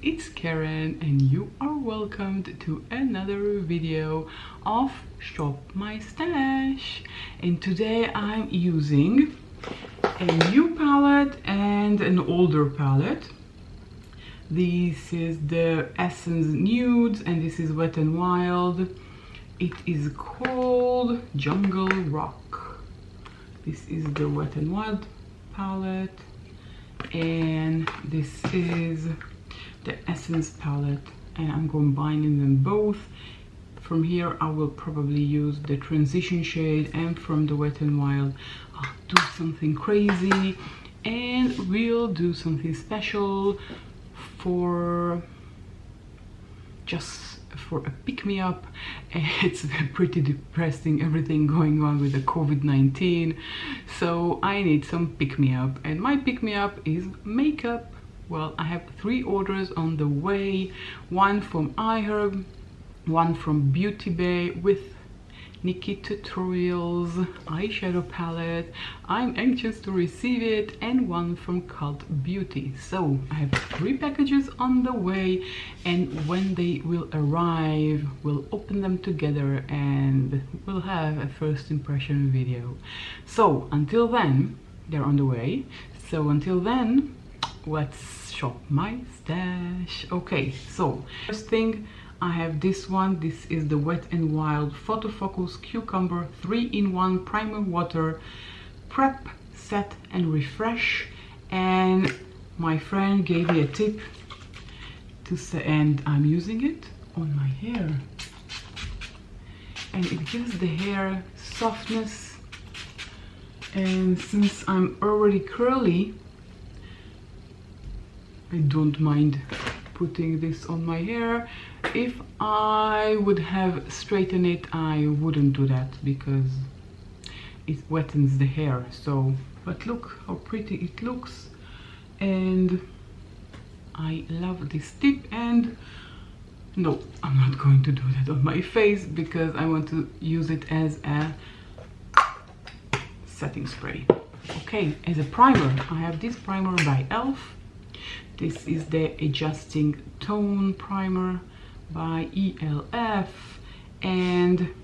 it's Karen and you are welcomed to another video of Shop My Stash. And today I'm using a new palette and an older palette. This is the Essence Nudes and this is Wet n Wild. It is called Jungle Rock. This is the Wet n Wild palette and this is the Essence palette, and I'm combining them both. From here I will probably use the transition shade, and from the Wet n Wild I'll do something crazy and we'll do something special for a pick-me-up. It's pretty depressing, everything going on with the COVID-19, so I need some pick-me-up, and my pick-me-up is makeup. Well, I have 3 orders on the way, one from iHerb, one from Beauty Bay with Nikki Tutorials eyeshadow palette. I'm anxious to receive it, and one from Cult Beauty. So I have 3 packages on the way, and when they will arrive, we'll open them together and we'll have a first impression video. So until then, they're on the way. So until then, let's shop my stash. Okay, so first thing, I have this one. This is the Wet n Wild Photo Focus Cucumber 3-in-1 Primer Water Prep, Set and Refresh. And my friend gave me a tip to say, and I'm using it on my hair, and it gives the hair softness. And since I'm already curly, I don't mind putting this on my hair. If I would have straightened it, I wouldn't do that because it wettens the hair. So, but look how pretty it looks, and I love this tip. And no, I'm not going to do that on my face because I want to use it as a setting spray. Okay, as a primer, I have this primer by ELF. This is the Adjusting Tone Primer by ELF, and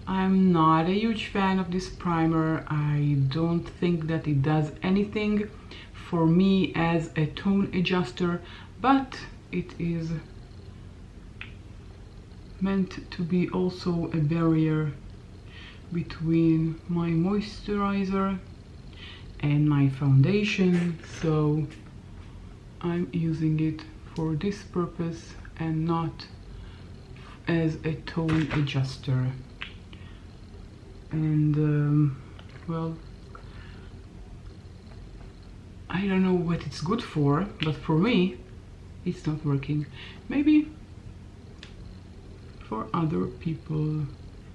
I'm not a huge fan of this primer. I don't think that it does anything for me as a tone adjuster, but it is meant to be also a barrier between my moisturizer and my foundation. So I'm using it for this purpose and not as a tone adjuster. And well, I don't know what it's good for, but for me it's not working. Maybe for other people.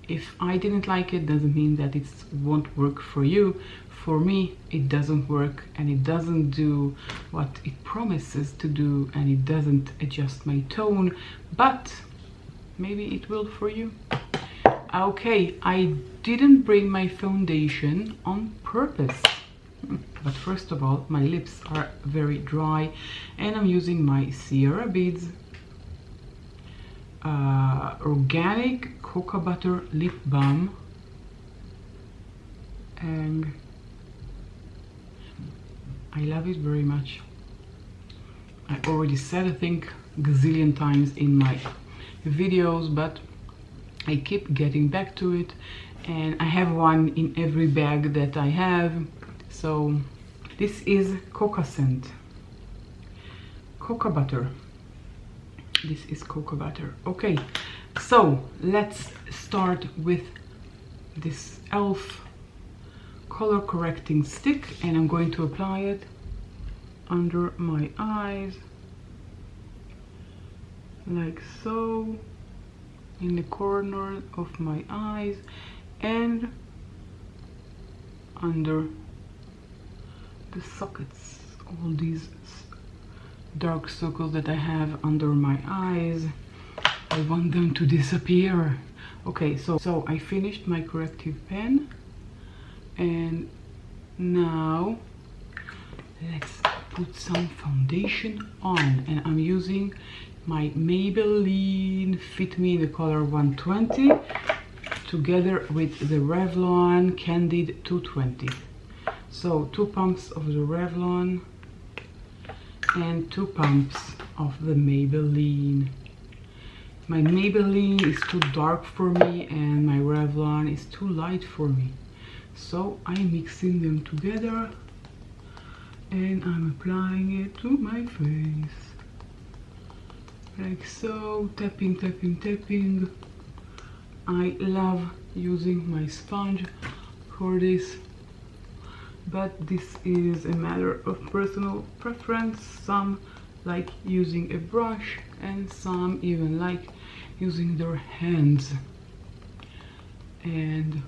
If I didn't like it, doesn't mean that it won't work for you. For me, it doesn't work, and it doesn't do what it promises to do, and it doesn't adjust my tone, but maybe it will for you. Okay, I didn't bring my foundation on purpose, but first of all, my lips are very dry, and I'm using my Sierra Beads Organic Cocoa Butter Lip Balm, and I love it very much. I already said, I think, gazillion times in my videos, but I keep getting back to it, and I have one in every bag that I have. So this is Cocoa Scent Cocoa Butter. This is cocoa butter. Okay, so let's start with this ELF color correcting stick, and I'm going to apply it under my eyes like so, in the corner of my eyes and under the sockets, all these dark circles that I have under my eyes. I want them to disappear. Okay, so I finished my corrective pen, and now let's put some foundation on, and I'm using my Maybelline Fit Me in the color 120 together with the Revlon Candid 220. So 2 pumps of the Revlon and 2 pumps of the Maybelline. My Maybelline is too dark for me and my Revlon is too light for me. So I'm mixing them together and I'm applying it to my face. Like so, tapping, tapping, tapping. I love using my sponge for this, but this is a matter of personal preference. Some like using a brush and some even like using their hands. And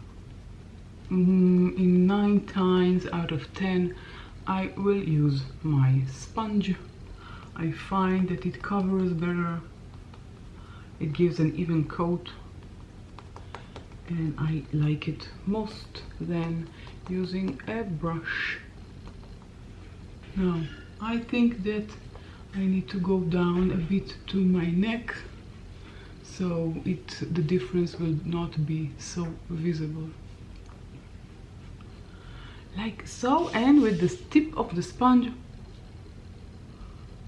in 9 times out of 10 I will use my sponge. I find that it covers better, it gives an even coat, and I like it most than using a brush. Now I think that I need to go down a bit to my neck so the difference will not be so visible. Like so, and with the tip of the sponge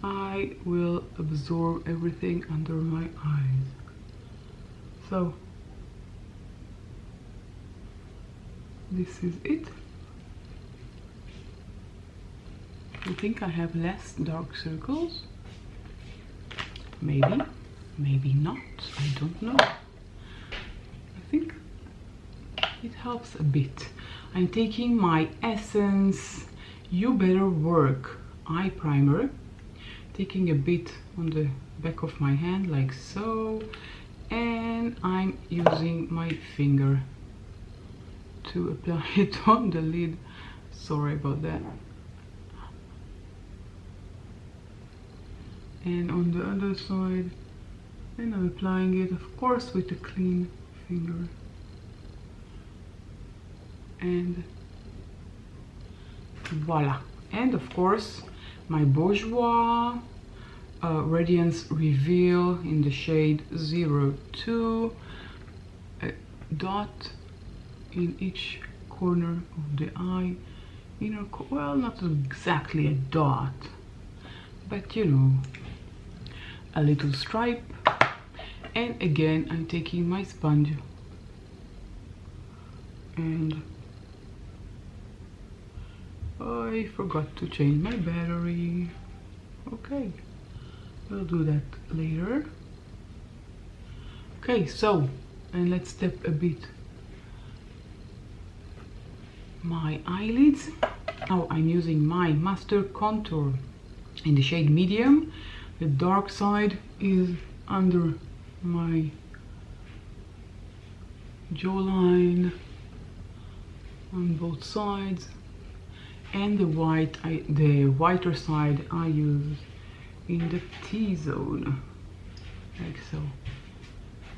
I will absorb everything under my eyes. So this is it. I think I have less dark circles. Maybe, maybe not, I don't know. I think it helps a bit. I'm taking my Essence You Better Work eye primer, taking a bit on the back of my hand like so, and I'm using my finger to apply it on the lid. Sorry about that. And on the other side, and I'm applying it, of course, with a clean finger. And voila. And of course, my Bourjois Radiance Reveal in the shade 02, a dot in each corner of the eye, well, not exactly a dot, but you know, a little stripe. And again, I'm taking my sponge and I forgot to change my battery. Okay, we'll do that later. Okay, so, and let's step a bit my eyelids. Now I'm using my Master Contour in the shade Medium. The dark side is under my jawline on both sides, and the whiter side I use in the T-zone, like so,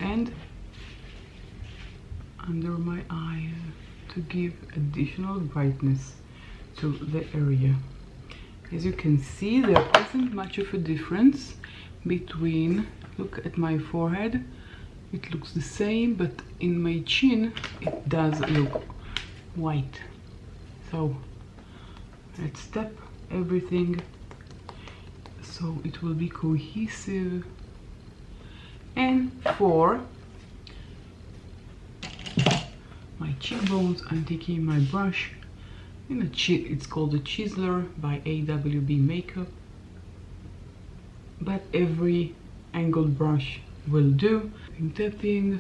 and under my eye to give additional brightness to the area. As you can see, there isn't much of a difference between, look at my forehead, it looks the same, but in my chin it does look white. So let's step everything so it will be cohesive. And for my cheekbones, I'm taking my brush it's called a Chiseler by AWB Makeup, but every angled brush will do. I'm tapping.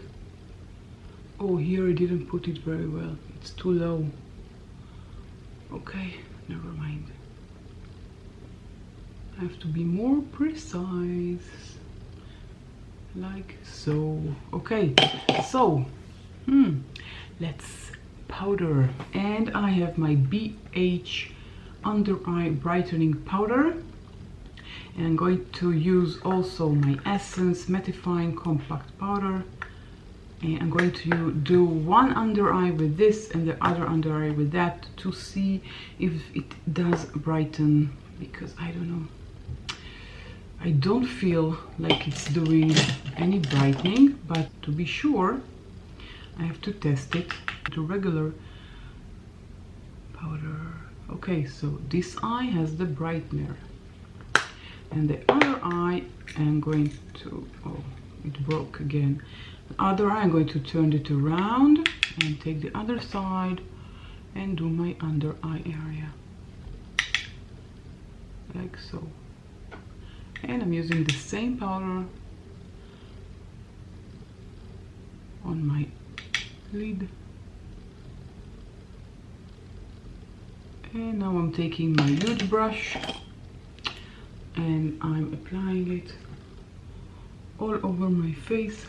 Oh, here I didn't put it very well, it's too low. Okay, never mind, I have to be more precise, like so. Okay, so let's powder, and I have my BH under eye brightening powder, and I'm going to use also my Essence mattifying compact powder, and I'm going to do one under eye with this and the other under eye with that to see if it does brighten because I don't know, I don't feel like it's doing any brightening, but to be sure I have to test it to regular powder. Okay, so this eye has the brightener, and the other eye I'm going to, oh, it broke again. The other eye I'm going to turn it around and take the other side and do my under eye area, like so. And I'm using the same powder on my lid. And now I'm taking my huge brush and I'm applying it all over my face.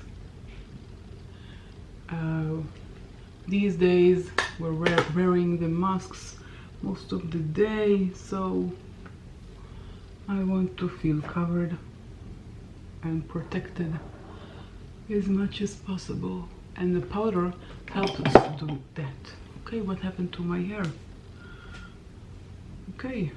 These days we're wearing the masks most of the day, so I want to feel covered and protected as much as possible, and the powder helps us do that. Okay, what happened to my hair? Okay.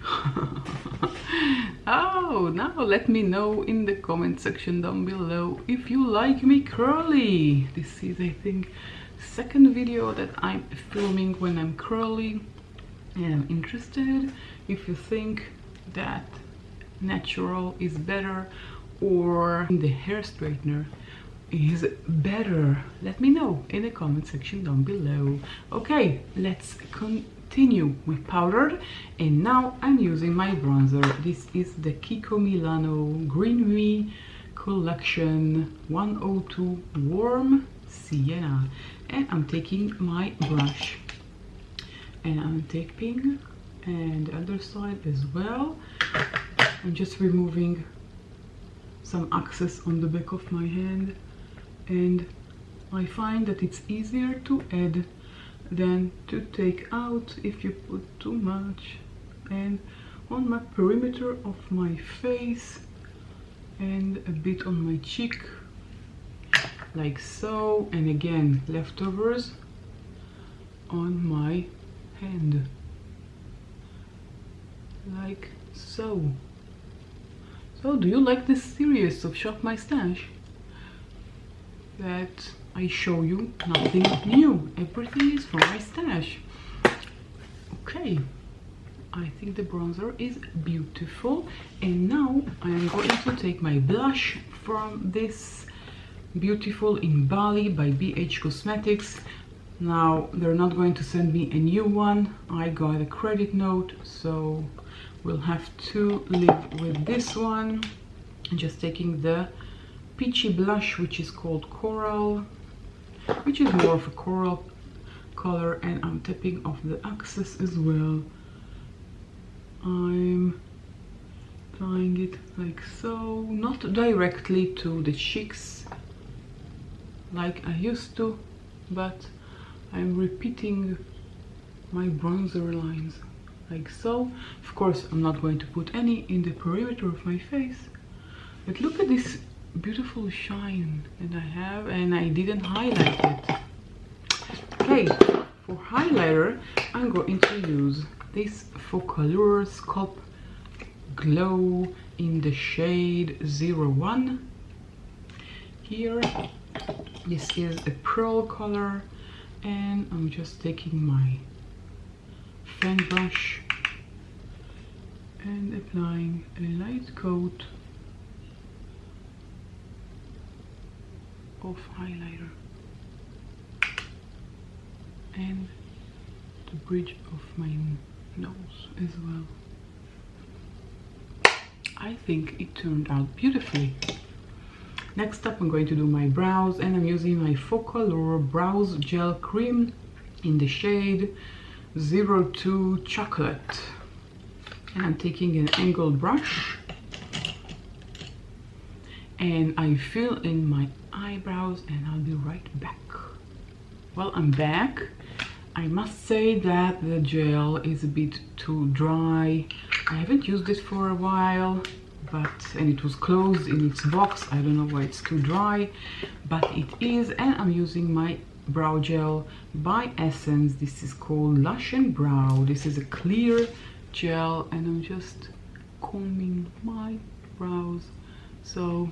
Oh, now let me know in the comment section down below if you like me curly. This is, I think, second video that I'm filming when I'm curly, and I'm interested if you think that natural is better or the hair straightener is better. Let me know in the comment section down below. Okay, let's continue with powdered, and now I'm using my bronzer. This is the Kiko Milano Green Me Collection 102 Warm Sienna, and I'm taking my brush and I'm tapping and the other side as well. I'm just removing some excess on the back of my hand, and I find that it's easier to add than to take out if you put too much. And on my perimeter of my face and a bit on my cheek, like so, and again leftovers on my hand, like so. So do you like this series of Shop My Stash? That I show you nothing new, everything is from my stash. Okay, I think the bronzer is beautiful, and now I am going to take my blush from this Beautiful in Bali by BH Cosmetics. Now they're not going to send me a new one, I got a credit note, so we'll have to live with this one. I'm just taking the peachy blush, which is called Coral, which is more of a coral color, and I'm tapping off the excess as well. I'm applying it like so, not directly to the cheeks like I used to, but I'm repeating my bronzer lines like so. Of course, I'm not going to put any in the perimeter of my face, but look at this beautiful shine that I have, and I didn't highlight it. Okay, for highlighter I'm going to use this Focallure Sculpt Glow in the shade 01. Here, this is a pearl color, and I'm just taking my fan brush and applying a light coat of highlighter and the bridge of my nose as well. I think it turned out beautifully. Next up, I'm going to do my brows, and I'm using my Focallure Brows Gel Cream in the shade 02 Chocolate, and I'm taking an angled brush and I fill in my eyebrows, and I'll be right back. Well, I'm back. I must say that the gel is a bit too dry. I haven't used it for a while, and it was closed in its box. I don't know why it's too dry, but it is. And I'm using my brow gel by Essence. This is called Lush and Brow. This is a clear gel, and I'm just combing my brows so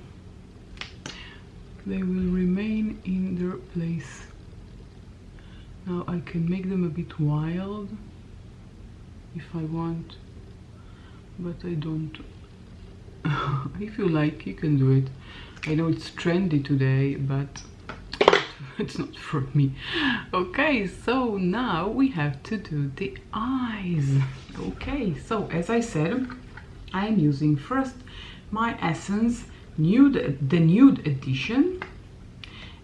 they will remain in their place. Now I can make them a bit wild if I want, but I don't. If you like, you can do it. I know it's trendy today, but it's not for me. Okay, so now we have to do the eyes. Okay, so as I said, I'm using first my Essence Nude, the Nude Edition,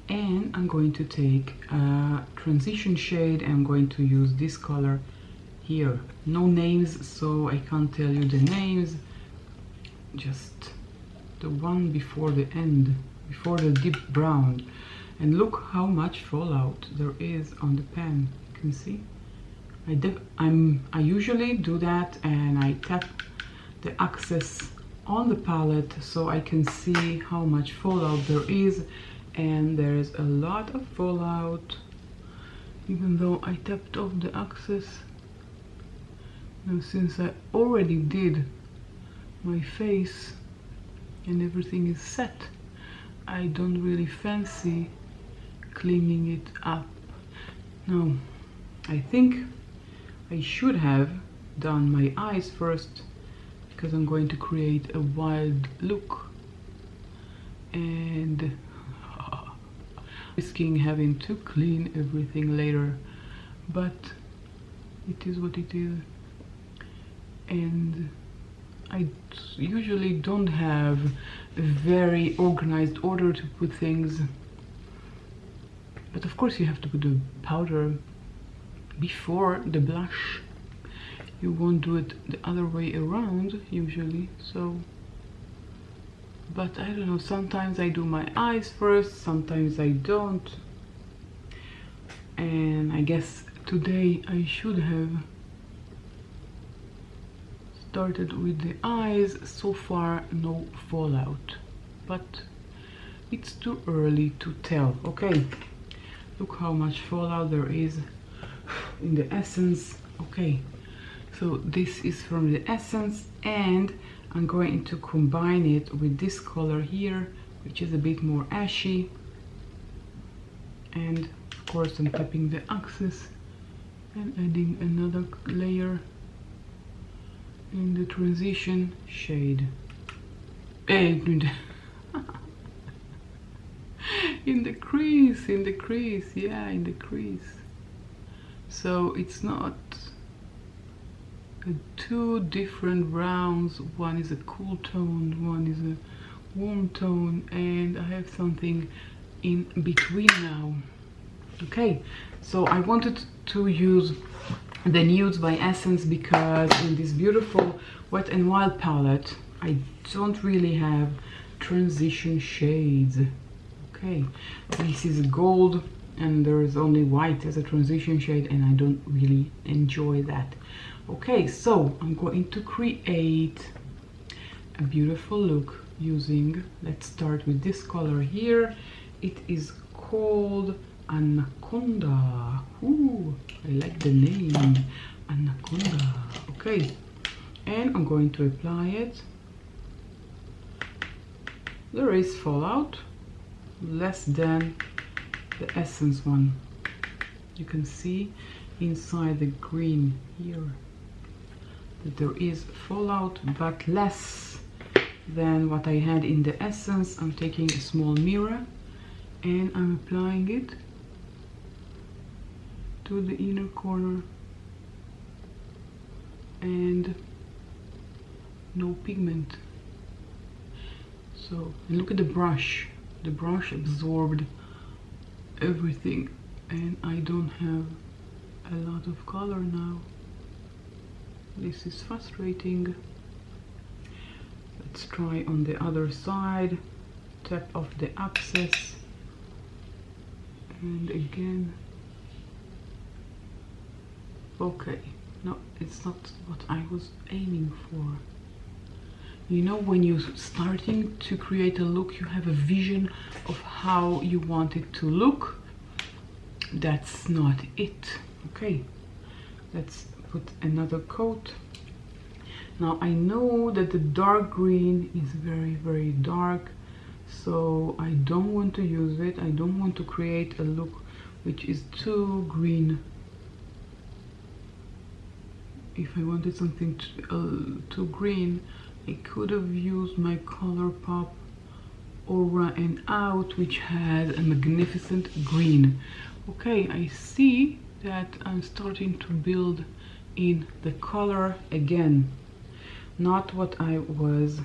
and I'm going to take a transition shade. I'm going to use this color here. No names, so I can't tell you the names, just the one before the end, before the deep brown. And look how much fallout there is on the pen. You can see I usually do that, and I tap the access on the palette so I can see how much fallout there is, and there is a lot of fallout even though I tapped off the access. Now since I already did my face and everything is set, I don't really fancy cleaning it up. Now I think I should have done my eyes first, because I'm going to create a wild look and risking having to clean everything later, but it is what it is. And I usually don't have a very organized order to put things, but of course you have to put the powder before the blush. You won't do it the other way around usually, so, but I don't know, sometimes I do my eyes first, sometimes I don't, and I guess today I should have started with the eyes. So far no fallout, but it's too early to tell. Okay, look how much fallout there is in the Essence. Okay, so this is from the Essence, and I'm going to combine it with this color here, which is a bit more ashy, and of course I'm tapping the axis and adding another layer in the transition shade, in the crease, yeah, in the crease. So it's not two different browns, one is a cool tone, one is a warm tone, and I have something in between now. Okay, so I wanted to use the Nudes by Essence because in this beautiful Wet n Wild palette I don't really have transition shades. Okay, this is gold and there is only white as a transition shade, and I don't really enjoy that. Okay, so I'm going to create a beautiful look using, let's start with this color here. It is called Anaconda. Ooh, I like the name, Anaconda. Okay, and I'm going to apply it. There is fallout, less than the Essence one. You can see inside the green here that there is fallout, but less than what I had in the Essence. I'm taking a small mirror and I'm applying it to the inner corner, and no pigment. So look at the brush absorbed everything, and I don't have a lot of color now. This is frustrating. Let's try on the other side. Tap off the access, and again. Okay, no, it's not what I was aiming for. You know, when you're starting to create a look, you have a vision of how you want it to look. That's not it. Okay, let's put another coat. Now I know that the dark green is very, very dark, so I don't want to use it. I don't want to create a look which is too green. If I wanted something too green, I could have used my ColourPop Aura and Out, which had a magnificent green. Okay, I see that I'm starting to build in the color again. Not what I was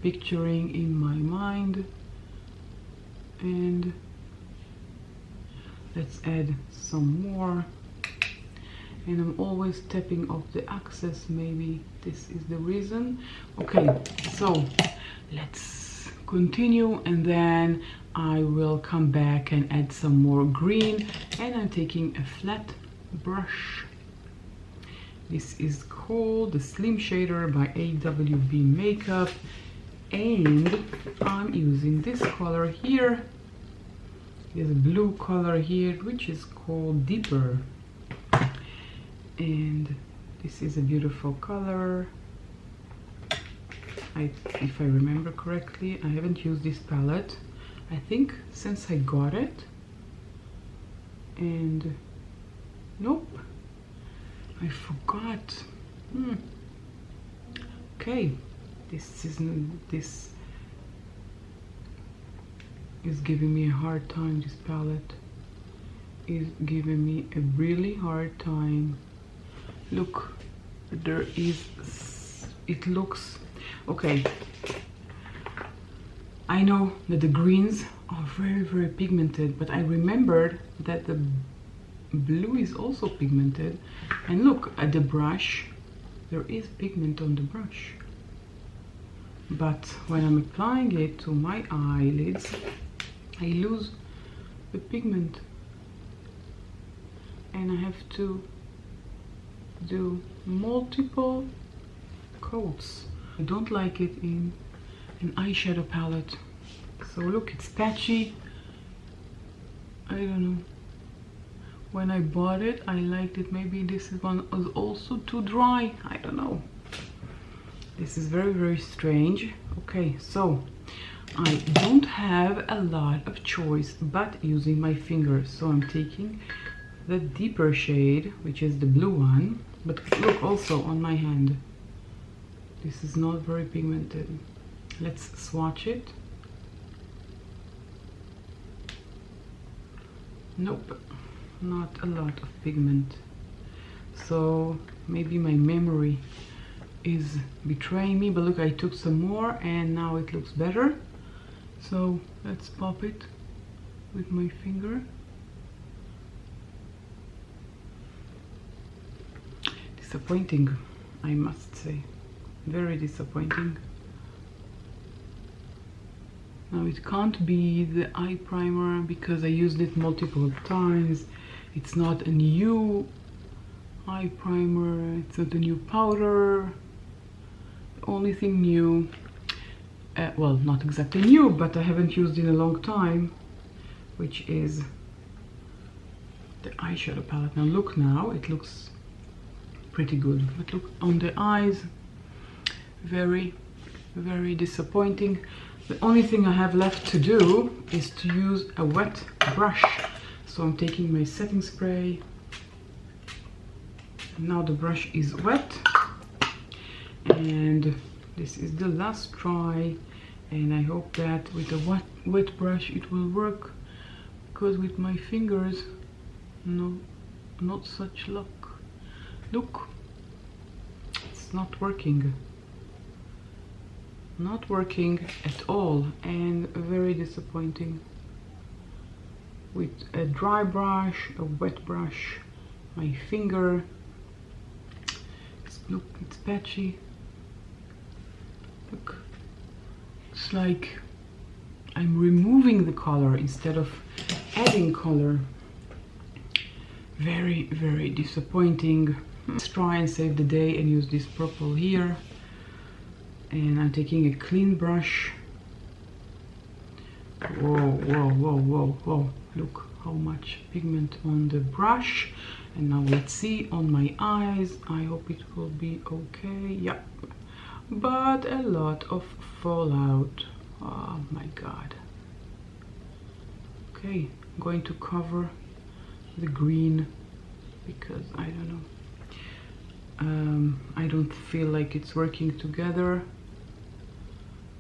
picturing in my mind. And let's add some more. And I'm always tapping off the access. Maybe this is the reason. Okay, so let's continue, and then I will come back and add some more green. And I'm taking a flat brush. This is called the Slim Shader by AWB Makeup, and I'm using this color here. There's a blue color here which is called Deeper, and this is a beautiful color. If I remember correctly, I haven't used this palette, I think, since I got it. And nope, I forgot. Okay, this is giving me a hard time. This palette is giving me a really hard time. Look, there is, it looks okay. I know that the greens are very, very pigmented, but I remembered that the blue is also pigmented. And look at the brush, there is pigment on the brush, but when I'm applying it to my eyelids, I lose the pigment, and I have to do multiple coats. I don't like it in an eyeshadow palette. So look, it's patchy. I don't know. When I bought it, I liked it. Maybe this one was also too dry. I don't know. This is very, very strange. Okay, so I don't have a lot of choice but using my fingers. So I'm taking the deeper shade, which is the blue one. But look also on my hand. This is not very pigmented. Let's swatch it. Nope, not a lot of pigment. So maybe my memory is betraying me, but look, I took some more and now it looks better. So let's pop it with my finger. Disappointing, I must say. Very disappointing. Now it can't be the eye primer because I used it multiple times. It's not a new eye primer, it's not a new powder. The only thing new, well, not exactly new, but I haven't used in a long time, which is the eyeshadow palette. Now look, now it looks pretty good, but look on the eyes, very, very disappointing. The only thing I have left to do is to use a wet brush. So I'm taking my setting spray. Now the brush is wet, and this is the last try, and I hope that with a wet brush it will work, because with my fingers, no, not such luck. Look, it's not working. Not working at all, and very disappointing. With a dry brush, a wet brush, my finger, look, it's patchy. Look, it's like I'm removing the color instead of adding color. Very, very disappointing. Let's try and save the day and use this purple here. And I'm taking a clean brush. Whoa, whoa, whoa, whoa, whoa. Look how much pigment on the brush. And now let's see on my eyes. I hope it will be okay. Yeah, but a lot of fallout. Oh my god. Okay, I'm going to cover the green because I don't know. I don't feel like it's working together,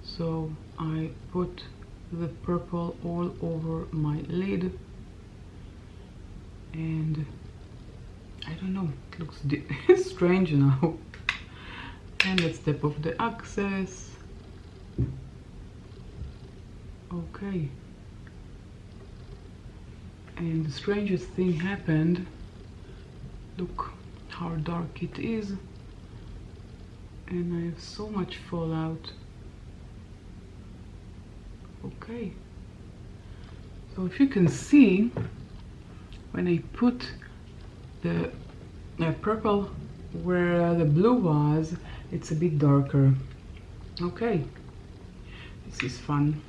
so I put the purple all over my lid, and I don't know, it looks strange now. And let's tap off the excess. Okay. And the strangest thing happened. Look how dark it is. And I have so much fallout. Okay. So if you can see, when I put the purple where the blue was, it's a bit darker. Okay. This is fun.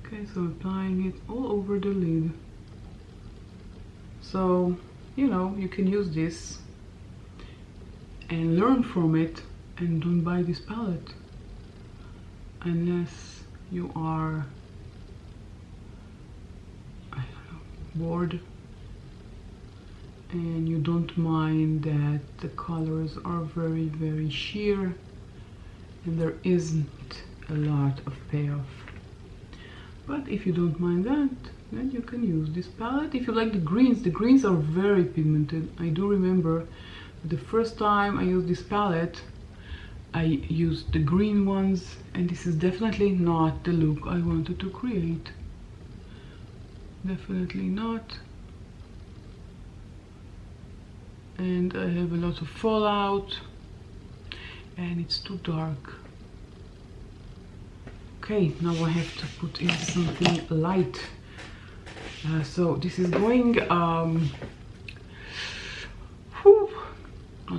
Okay, so applying it all over the lid. So, you know, you can use this and learn from it, and don't buy this palette unless you are, I don't know, bored and you don't mind that the colors are very sheer and there isn't a lot of payoff. But if you don't mind that, then you can use this palette. If you like the greens are very pigmented. I do remember the first time I used this palette, I used the green ones, and this is definitely not the look I wanted to create. Definitely not. And I have a lot of fallout, and it's too dark. Okay, now I have to put in something light. So this is going, not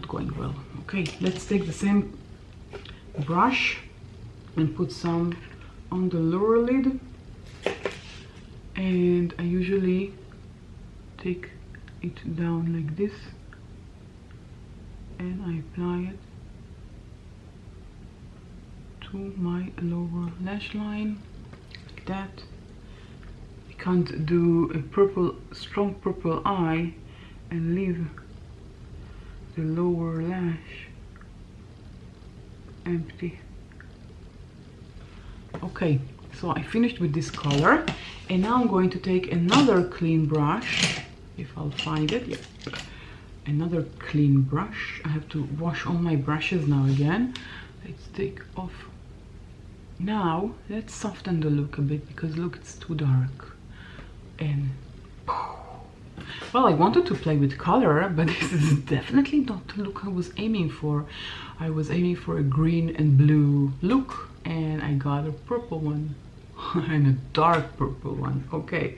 going well. Okay, let's take the same brush and put some on the lower lid. And I usually take it down like this, and I apply it to my lower lash line, like that. You can't do a strong purple eye and leave the lower lash empty. Okay, so I finished with this color, and now I'm going to take another clean brush, if I'll find it. Yeah. Another clean brush. I have to wash all my brushes now again. Let's take off. Now let's soften the look a bit, because look, it's too dark. And well, I wanted to play with color, but this is definitely not the look I was aiming for. I was aiming for a green and blue look, and I got a purple one. And a dark purple one. Okay,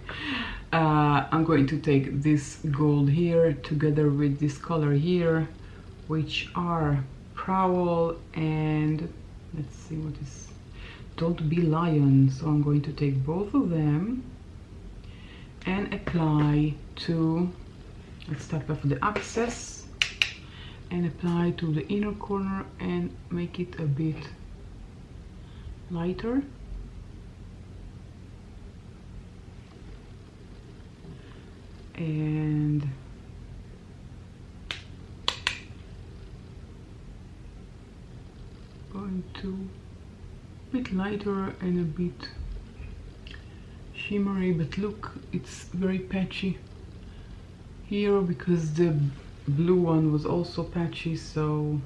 I'm going to take this gold here together with this color here, which are Prowl and let's see what is Don't Be Lion. So I'm going to take both of them and apply to, let's tap off the excess and apply to the inner corner and make it a bit lighter. And going to a bit lighter and a bit shimmery, but look, it's very patchy here because the blue one was also patchy. So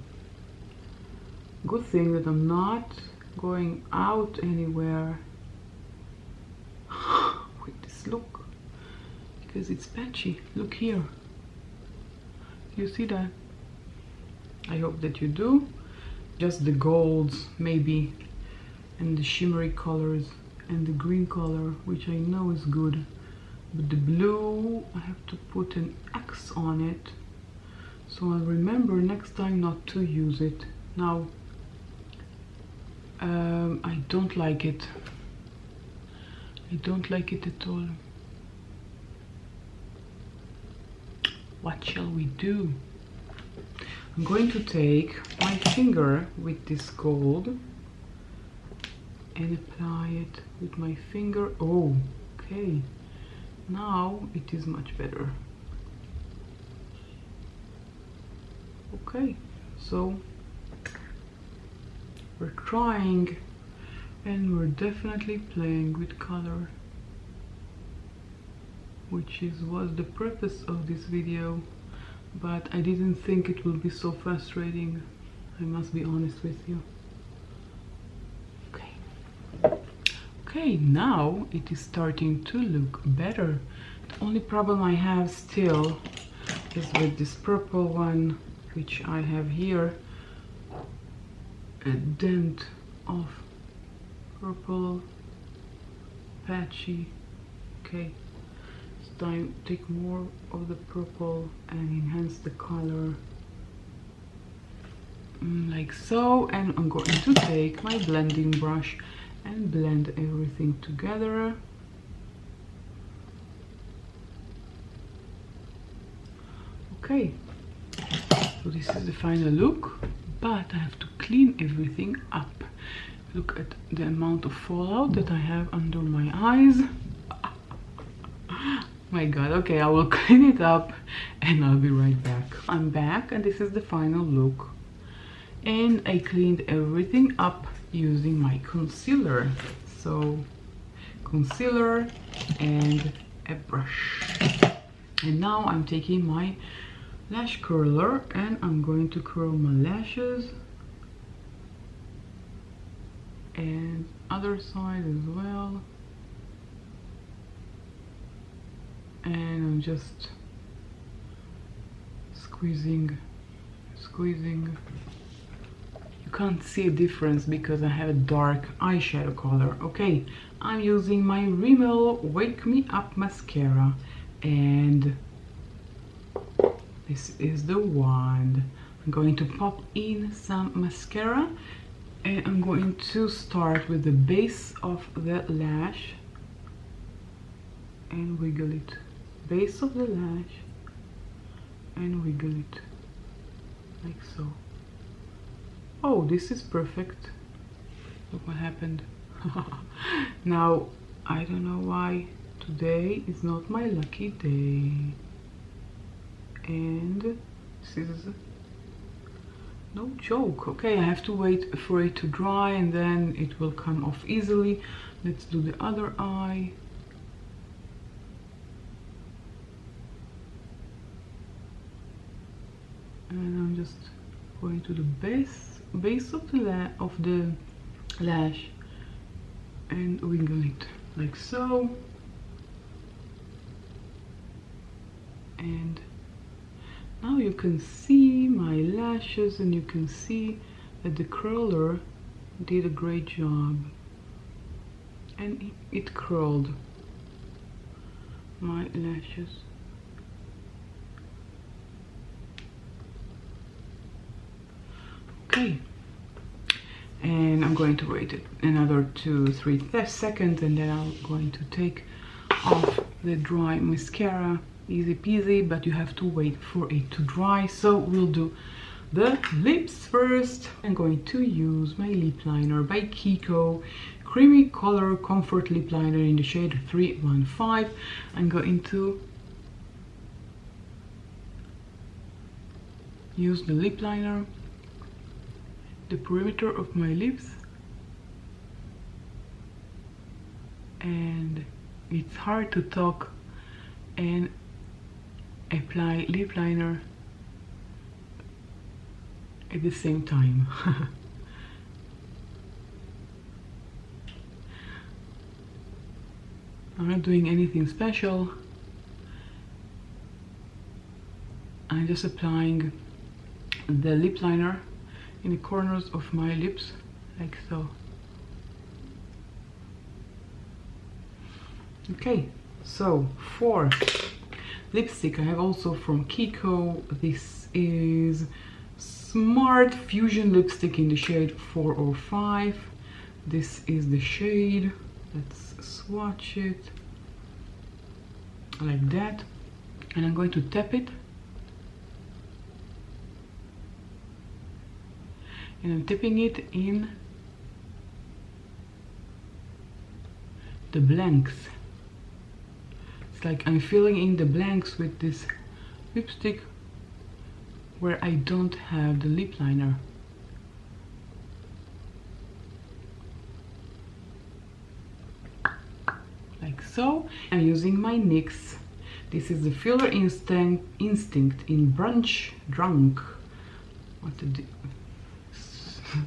good thing that I'm not going out anywhere with this look, because it's patchy. Look here, you see that? I hope that you do. Just the golds maybe, and the shimmery colors, and the green color, which I know is good, but the blue, I have to put an X on it, so I'll remember next time not to use it. Now I don't like it. I don't like it at all. what shall we do? I'm going to take my finger with this gold and apply it with my finger. Oh, okay, now it is much better. Okay, so we're trying and we're definitely playing with color, which was the purpose of this video, but I didn't think it would be so frustrating. I must be honest with you. Okay, now it is starting to look better. The only problem I have still is with this purple one, which I have here, a dent of purple patchy. Okay, it's time to take more of the purple and enhance the color, like so. And I'm going to take my blending brush and blend everything together. Okay, so this is the final look, but I have to clean everything up. Look at the amount of fallout that I have under my eyes. My god. Okay, I will clean it up and I'll be right back. I'm back and this is the final look, and I cleaned everything up using my concealer. So concealer and a brush, and now I'm taking my lash curler and I'm going to curl my lashes, and other side as well, and I'm just squeezing. You can't see a difference because I have a dark eyeshadow color. Okay, I'm using my Rimmel Wake Me Up mascara, and this is the wand. I'm going to pop in some mascara, and I'm going to start with the base of the lash and wiggle it. Base of the lash and wiggle it like so. Oh, this is perfect. Look what happened. Now, I don't know why today is not my lucky day. And this is no joke. Okay, I have to wait for it to dry and then it will come off easily. Let's do the other eye. And I'm just going to the base of the lash and wiggle it like so. And now you can see my lashes, and you can see that the curler did a great job, and it curled my lashes. Okay, and I'm going to wait another 2-3 seconds, and then I'm going to take off the dry mascara. Easy peasy, but you have to wait for it to dry. So we'll do the lips first. I'm going to use my lip liner by Kiko, Creamy Color Comfort Lip Liner in the shade 315. I'm going to use the lip liner, the perimeter of my lips, and it's hard to talk and apply lip liner at the same time. I'm not doing anything special. I'm just applying the lip liner in the corners of my lips like so. Okay, so for lipstick I have also from Kiko. This is Smart Fusion lipstick in the shade 405. This is the shade. Let's swatch it like that, and I'm going to tap it and I'm dipping it in the blanks. It's like I'm filling in the blanks with this lipstick where I don't have the lip liner. Like so. I'm using my NYX. This is the Filler Instinct in Brunch Drunk. What a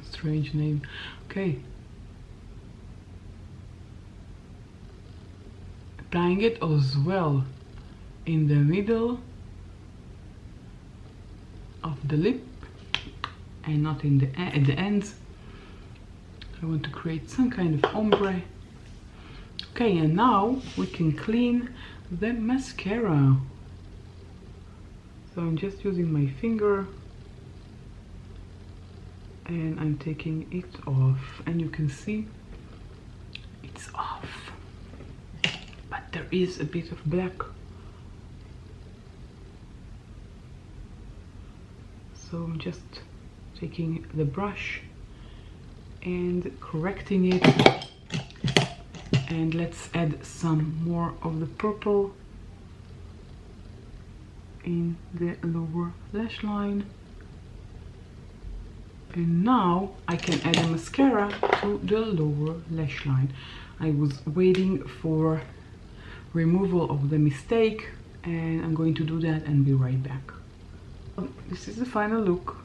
strange name. Okay. Applying it as well in the middle of the lip and not in at the ends. I want to create some kind of ombre. Okay, and now we can clean the mascara. So I'm just using my finger and I'm taking it off, and you can see it's off, but there is a bit of black. So I'm just taking the brush and correcting it. And let's add some more of the purple in the lower lash line. And now I can add a mascara to the lower lash line. I was waiting for removal of the mistake, and I'm going to do that and be right back. This is the final look.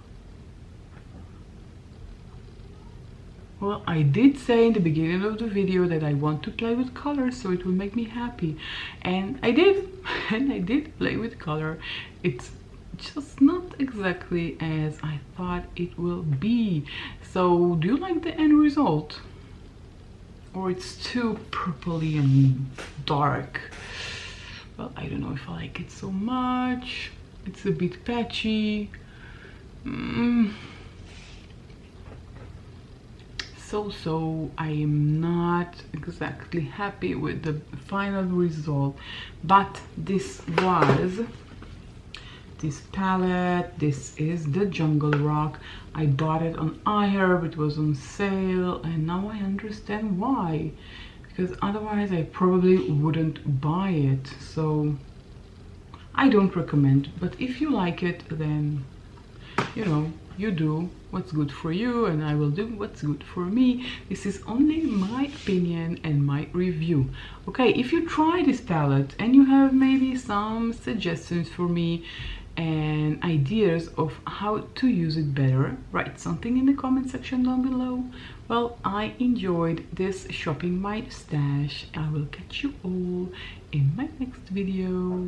Well, I did say in the beginning of the video that I want to play with color, so it will make me happy, and I did. And I did play with color. It's just not exactly as I thought it will be. So do you like the end result, or it's too purpley and dark? Well, I don't know if I like it so much. It's a bit patchy. So I am not exactly happy with the final result, but this was this palette. This is the Jungle Rock. I bought it on iHerb. It was on sale, and now I understand why, because otherwise I probably wouldn't buy it. So I don't recommend, but if you like it, then you know, you do what's good for you, and I will do what's good for me. This is only my opinion and my review. Okay, if you try this palette and you have maybe some suggestions for me and ideas of how to use it better, write something in the comment section down below. Well, I enjoyed this shopping my stash. I will catch you all in my next video.